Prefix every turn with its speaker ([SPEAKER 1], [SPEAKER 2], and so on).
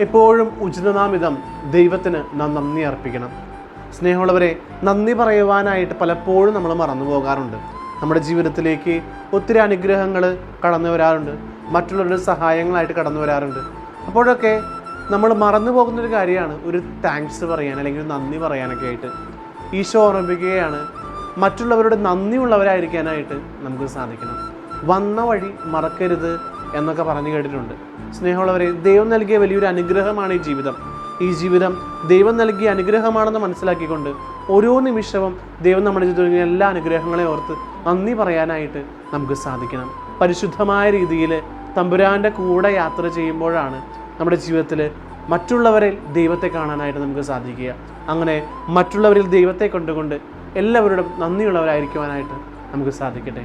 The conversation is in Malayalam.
[SPEAKER 1] എപ്പോഴും ഉചിതനാമിതം ദൈവത്തിന് നാം നന്ദി അർപ്പിക്കണം. സ്നേഹമുള്ളവരെ, നന്ദി പറയുവാനായിട്ട് പലപ്പോഴും നമ്മൾ മറന്നു പോകാറുണ്ട്. നമ്മുടെ ജീവിതത്തിലേക്ക് ഒത്തിരി അനുഗ്രഹങ്ങൾ കടന്നു വരാറുണ്ട്, മറ്റുള്ളവരുടെ സഹായങ്ങളായിട്ട് കടന്നു വരാറുണ്ട്. അപ്പോഴൊക്കെ നമ്മൾ മറന്നു പോകുന്നൊരു കാര്യമാണ് ഒരു താങ്ക്സ് പറയാൻ അല്ലെങ്കിൽ നന്ദി പറയാനൊക്കെ ആയിട്ട്. ഈശോ ഓർമ്മിപ്പിക്കുകയാണ്, മറ്റുള്ളവരുടെ നന്ദിയുള്ളവരായിരിക്കാനായിട്ട് നമുക്ക് സാധിക്കണം. വന്ന വഴി മറക്കരുത് എന്നൊക്കെ പറഞ്ഞു കേട്ടിട്ടുണ്ട്. സ്നേഹമുള്ളവരെ, ദൈവം നൽകിയ വലിയൊരു അനുഗ്രഹമാണ് ഈ ജീവിതം. ഈ ജീവിതം ദൈവം നൽകിയ അനുഗ്രഹമാണെന്ന് മനസ്സിലാക്കിക്കൊണ്ട് ഓരോ നിമിഷവും ദൈവം നമ്മുടെ ജീവിതത്തിൽ എല്ലാ അനുഗ്രഹങ്ങളെ ഓർത്ത് നന്ദി പറയാനായിട്ട് നമുക്ക് സാധിക്കണം. പരിശുദ്ധമായ രീതിയിൽ തമ്പുരാൻ്റെ കൂടെ യാത്ര ചെയ്യുമ്പോഴാണ് നമ്മുടെ ജീവിതത്തിൽ മറ്റുള്ളവരിൽ ദൈവത്തെ കാണാനായിട്ട് നമുക്ക് സാധിക്കുക. അങ്ങനെ മറ്റുള്ളവരിൽ ദൈവത്തെ കൊണ്ടുകൊണ്ട് എല്ലാവരോടും നന്ദിയുള്ളവരായിരിക്കുവാനായിട്ട് നമുക്ക് സാധിക്കട്ടെ.